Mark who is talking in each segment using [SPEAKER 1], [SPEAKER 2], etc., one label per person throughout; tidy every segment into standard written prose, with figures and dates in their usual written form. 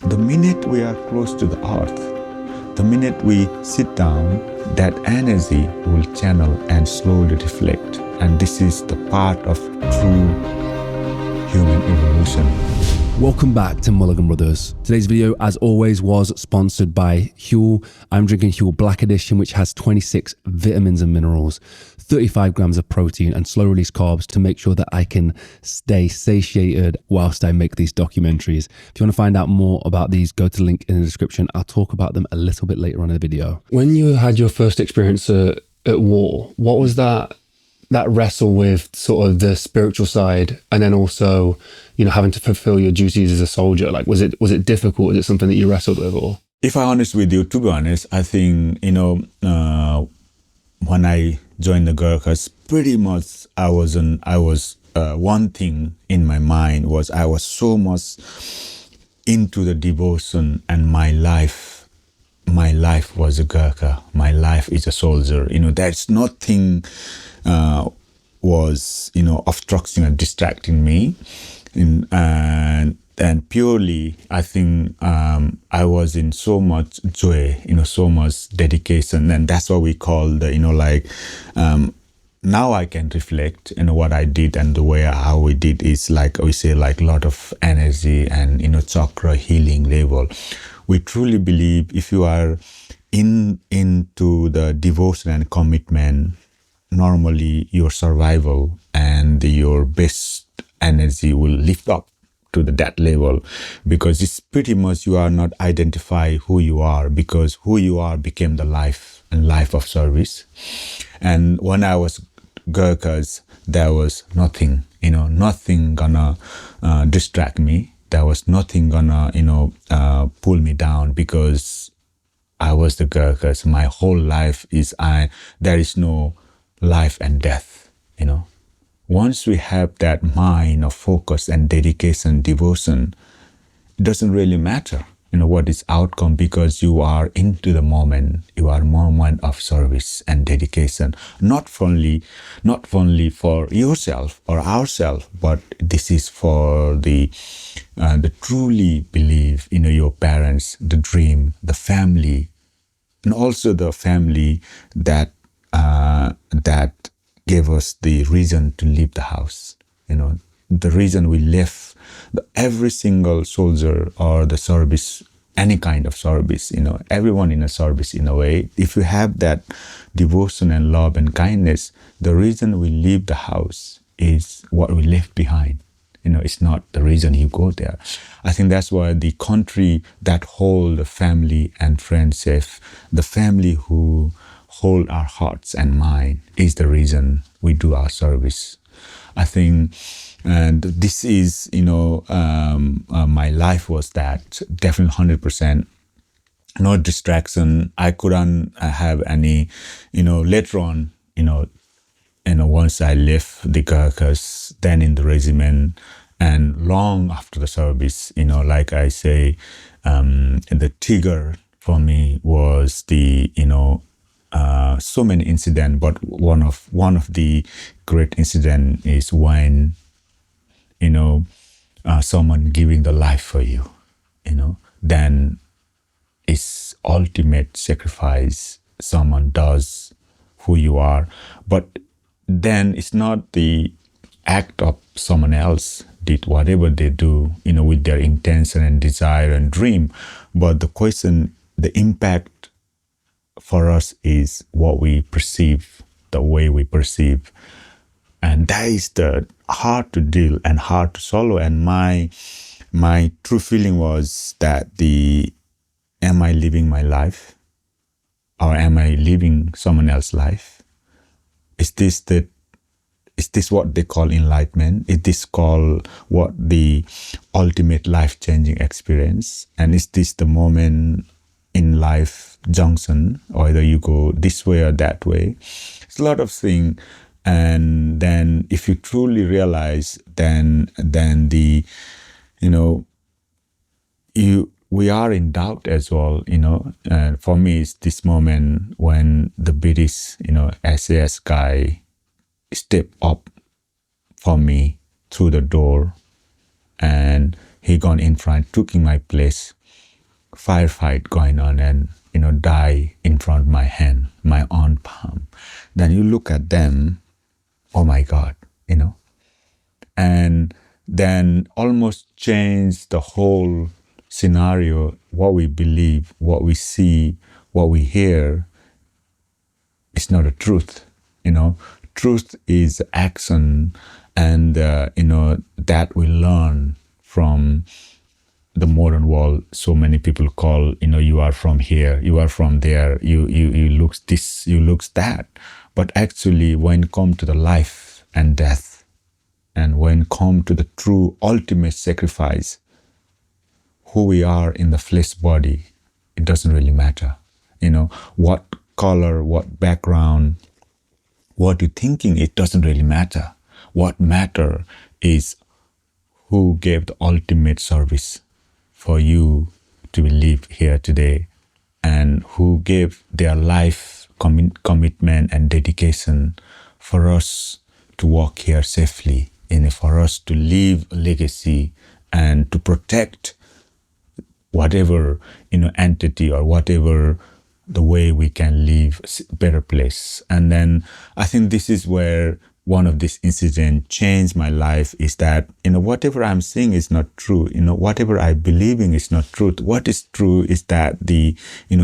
[SPEAKER 1] The minute we are close to the earth, the minute we sit down, that energy will channel and slowly reflect. And this is the part of true human evolution.
[SPEAKER 2] Welcome back to Mulligan Brothers. Today's video, as always, was sponsored by Huel. I'm drinking Huel Black Edition, which has 26 vitamins and minerals, 35 grams of protein and slow release carbs to make sure that I can stay satiated whilst I make these documentaries. If you want to find out more about these, go to the link in the description. I'll talk about them a little bit later on in the video. When you had your first experience at war, what was that wrestle with sort of the spiritual side, and then also, you know, having to fulfill your duties as a soldier? Like, was it difficult? Was it something that you wrestled with? Or
[SPEAKER 1] if I'm honest with you, to be honest, I think, when I joined the Gurkhas, pretty much one thing in my mind was I was so much into the devotion, and my life was a Gurkha. My life is a soldier. There's nothing was obstructing and distracting me, and purely I think I was in so much joy, so much dedication, and that's what we call the now I can reflect what I did, and the way how we did is like we say, like a lot of energy and chakra healing level. We truly believe if you are into the devotion and commitment, normally your survival and your best energy will lift up to that level, because it's pretty much you are not identify who you are, because who you are became the life and life of service. And when I was Gurkhas, there was nothing, nothing gonna distract me. There was nothing gonna, pull me down, because I was the Gurkhas. My whole life there is no life and death, Once we have that mind of focus and dedication, devotion, it doesn't really matter, what is outcome, because you are into the moment. You are moment of service and dedication, not only for yourself or ourselves, but this is for the truly believe, your parents, the dream, the family, and also the family that gave us the reason to leave the house. The reason we left, every single soldier or the service, any kind of service, everyone in a service in a way. If you have that devotion and love and kindness, the reason we leave the house is what we left behind. It's not the reason you go there. I think that's why the country that hold the family and friends safe, the family who hold our hearts and mind, is the reason we do our service. I think, and this is, my life was that, definitely 100%. No distraction. I couldn't have any, later on, once I left the Gurkhas, then in the regiment, and long after the service, like I say, the trigger for me was the, so many incidents, but one of the great incident is when, someone giving the life for you, then it's ultimate sacrifice someone does who you are. But then it's not the act of someone else did whatever they do, with their intention and desire and dream. But the question, the impact for us is what we perceive, the way we perceive. And that is the hard to deal and hard to swallow. And my true feeling was that am I living my life, or am I living someone else's life? Is this what they call enlightenment? Is this called what the ultimate life-changing experience? And is this the moment in life junction, or either you go this way or that way? It's a lot of things. And then if you truly realize, then we are in doubt as well, for me, it's this moment when the British, SAS guy stepped up for me through the door, and he gone in front, took in my place. firefight going on and, die in front of my hand, my own palm. Then you look at them, oh my God, and then almost change the whole scenario, what we believe, what we see, what we hear. It's not a truth, Truth is action, and, that we learn from the modern world. So many people call, you are from here, you are from there, you looks this, you looks that. But actually, when it comes to the life and death, and when it comes to the true ultimate sacrifice, who we are in the flesh body, it doesn't really matter. What color, what background, what you're thinking, it doesn't really matter. What matter is who gave the ultimate service for you to live here today, and who gave their life commitment and dedication for us to walk here safely, and for us to leave a legacy and to protect whatever entity or whatever the way we can live a better place. And then I think this is where one of these incidents changed my life, is that whatever I'm seeing is not true. Whatever I believe in is not truth. What is true is that the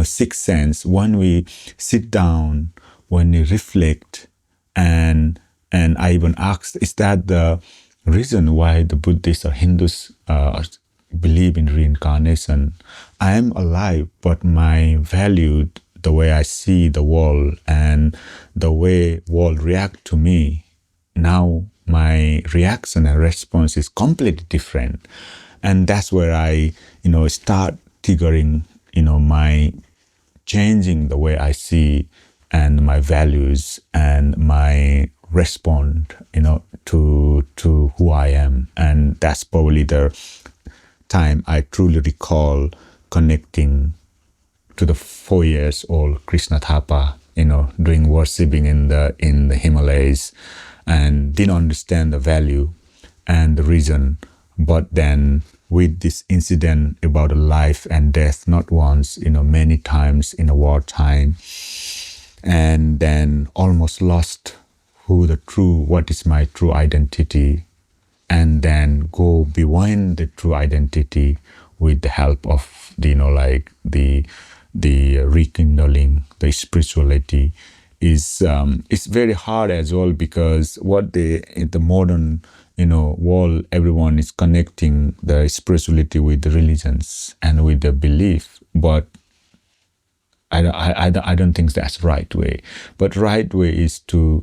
[SPEAKER 1] sixth sense, when we sit down, when we reflect, and I even asked, is that the reason why the Buddhists or Hindus believe in reincarnation? I am alive, but my value, the way I see the world and the way world react to me, now my reaction and response is completely different. And that's where I, start triggering, my changing the way I see and my values and my respond, to who I am. And that's probably the time I truly recall connecting to the 4 years old Krishna Thapa, doing worshipping in the Himalayas, and didn't understand the value and the reason. But then with this incident about life and death, not once, many times in a wartime, and then almost lost what is my true identity, and then go beyond the true identity with the help of the rekindling the spirituality is it's very hard as well, because in the modern world, everyone is connecting the spirituality with the religions and with the belief, but I don't think that's the right way. But right way is to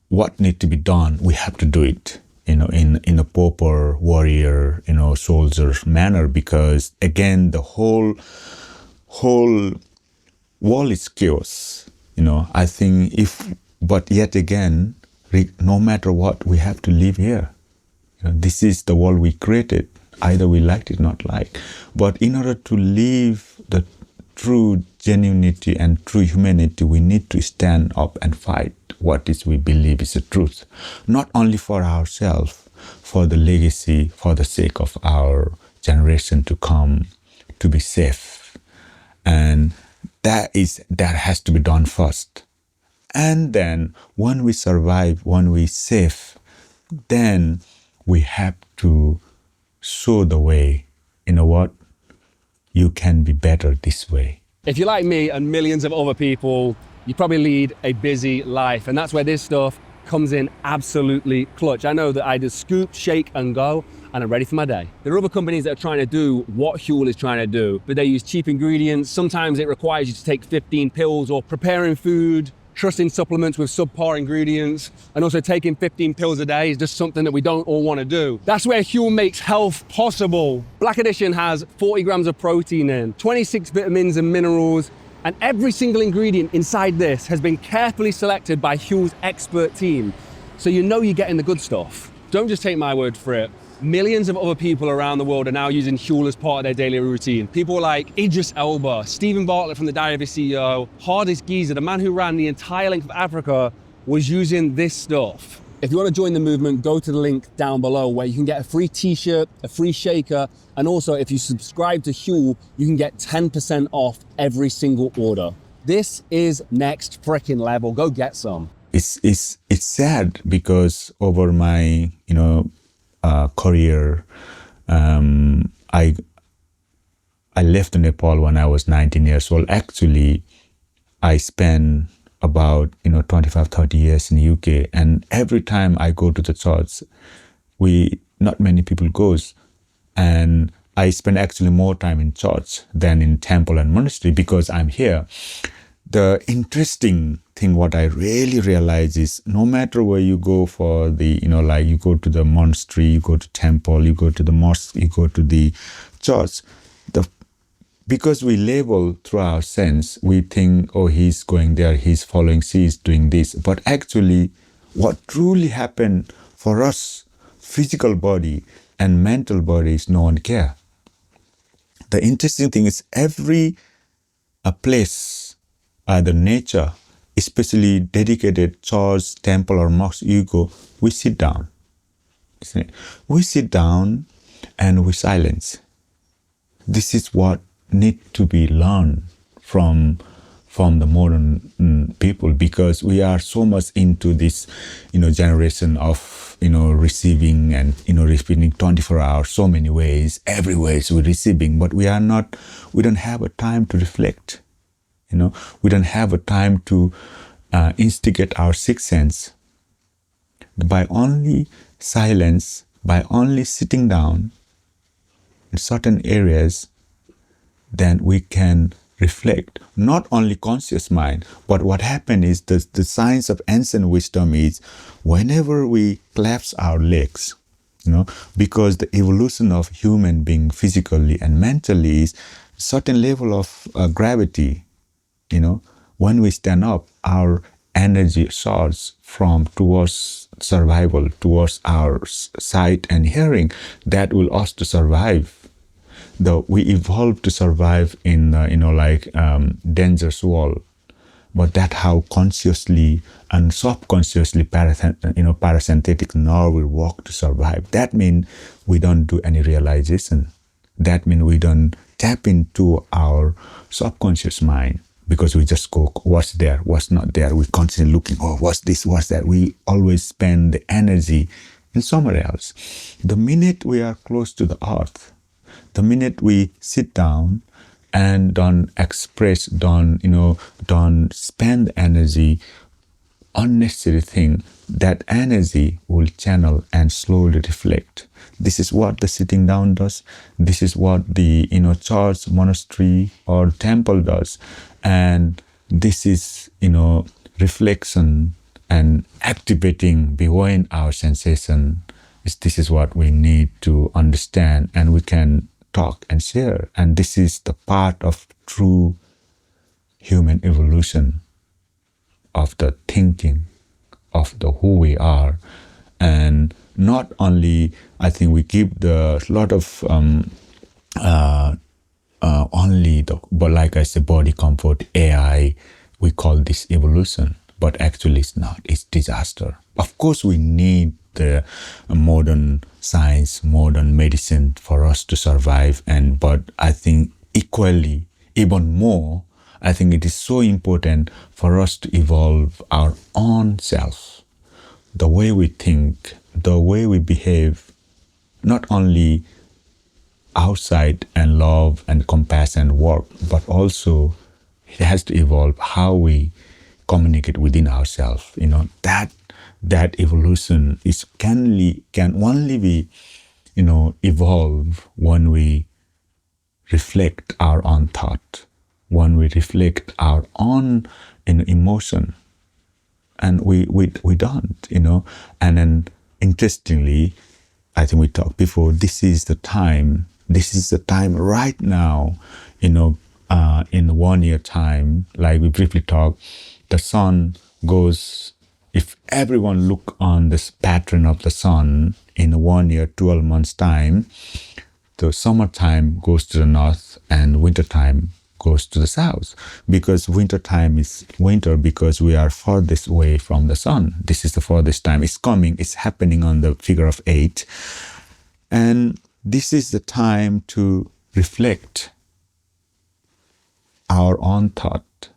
[SPEAKER 1] what need to be done, we have to do it, in a proper warrior, soldier manner, because again, the whole world is chaos. I think but yet again, no matter what, we have to live here. This is the world we created. Either we liked it, not like. But in order to live the true genuinity and true humanity, we need to stand up and fight what is we believe is the truth. Not only for ourselves, for the legacy, for the sake of our generation to come, to be safe. And that has to be done first. And then when we survive, when we safe, then we have to show the way. You know what? You can be better this way.
[SPEAKER 2] If you're like me and millions of other people, you probably lead a busy life, and that's where this stuff comes in absolutely clutch. I know that I just scoop, shake and go, and I'm ready for my day. There are other companies that are trying to do what Huel is trying to do, but they use cheap ingredients. Sometimes it requires you to take 15 pills, or preparing food, trusting supplements with subpar ingredients, and also taking 15 pills a day is just something that we don't all want to do. That's where Huel makes health possible. Black Edition has 40 grams of protein in, 26 vitamins and minerals, and every single ingredient inside this has been carefully selected by Huel's expert team, so you know you're getting the good stuff. Don't just take my word for it. Millions of other people around the world are now using Huel as part of their daily routine. People like Idris Elba, Stephen Bartlett from the Diary of a CEO, Hardest Geezer, the man who ran the entire length of Africa, was using this stuff. If you want to join the movement, go to the link down below where you can get a free t-shirt, a free shaker, and also if you subscribe to Huel, you can get 10% off every single order. This is next freaking level. Go get some.
[SPEAKER 1] It's sad because over my career, I left Nepal when I was 19 years old. Actually, I spent about 25, 30 years in the UK, and every time I go to the church, not many people goes, and I spend actually more time in church than in temple and monastery because I'm here. The interesting thing, what I really realize is, no matter where you go for the, you go to the monastery, you go to temple, you go to the mosque, you go to the church, because we label through our sense, we think, oh, he's going there, he's following, she's doing this. But actually, what truly happened for us, physical body and mental bodies, no one care. The interesting thing is a place, either nature, especially dedicated church, temple or mosque, you go, we sit down. We sit down and we silence. This is what need to be learned from the modern people, because we are so much into this generation of receiving and receiving 24 hours, so many ways, every way we're receiving, but we don't have a time to reflect. We don't have a time to instigate our sixth sense. By only silence, by only sitting down in certain areas, then we can reflect, not only conscious mind, but what happened is the science of ancient wisdom is, whenever we collapse our legs, because the evolution of human being physically and mentally is certain level of gravity, when we stand up, our energy soars towards survival, towards our sight and hearing that will us to survive. Though we evolved to survive in dangerous world, but that how consciously and subconsciously parasympathetic nerve will work to survive. That means we don't do any realization. That means we don't tap into our subconscious mind, because we just go, what's there, what's not there. We constantly looking, oh, what's this, what's that. We always spend the energy in somewhere else. The minute we are close to the earth, the minute we sit down and don't express, don't spend energy, unnecessary thing, that energy will channel and slowly reflect. This is what the sitting down does. This is what the church, monastery or temple does. And this is reflection and activating behind our sensation. This is what we need to understand, and we can talk and share. And this is the part of true human evolution, of the thinking, of the who we are. And not only, I think we give the lot of but like I said, body comfort, AI, we call this evolution, but actually it's not, it's disaster. Of course, we need the modern science, modern medicine for us to survive, but I think equally, even more, I think it is so important for us to evolve our own self, the way we think, the way we behave, not only outside and love and compassion work, but also it has to evolve how we communicate within ourselves. That evolution can only be evolve when we reflect our own thought, when we reflect our own emotion, and we don't, and then interestingly, I think we talked before, this is the time right now, in 1 year time, like we briefly talked, the sun goes, if everyone look on this pattern of the sun in 1 year, 12 months time, the summertime goes to the north and wintertime goes to the south, because winter time is winter because we are farthest away from the sun. This is the farthest time. It's coming, it's happening on the figure of 8. And this is the time to reflect our own thought.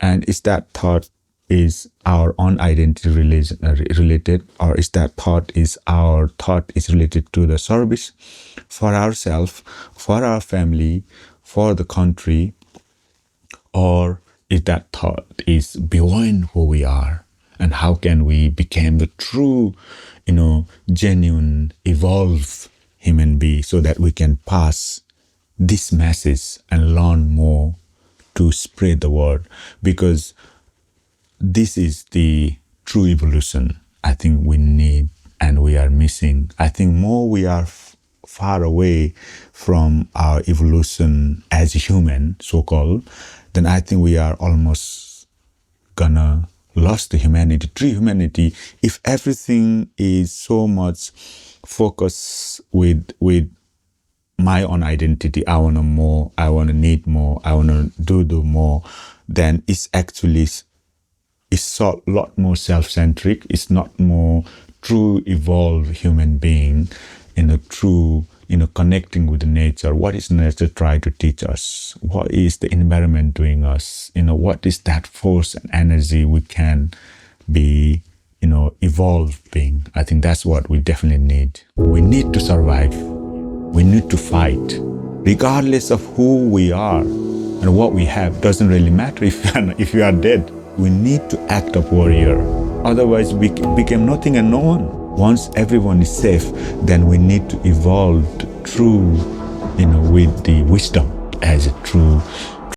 [SPEAKER 1] And is that thought is our own identity related, or is that thought is our thought is related to the service for ourselves, for our family, for the country, or if that thought is beyond who we are, and how can we become the true, genuine, evolved human being, so that we can pass this message and learn more to spread the word, because this is the true evolution I think we need and we are missing. I think more we are far away from our evolution as a human, so-called, then I think we are almost gonna lost the humanity, true humanity, if everything is so much focused with my own identity. I want to more, I want to need more, I want to do more, then it's actually it's a lot more self-centric. It's not more true evolved human being in a true, connecting with the nature. What is nature trying to teach us? What is the environment doing us? What is that force and energy we can be, evolved being? I think that's what we definitely need. We need to survive. We need to fight. Regardless of who we are and what we have, doesn't really matter if you are dead. We need to act a warrior. Otherwise, we become nothing and no one. Once everyone is safe, then we need to evolve through, with the wisdom as a true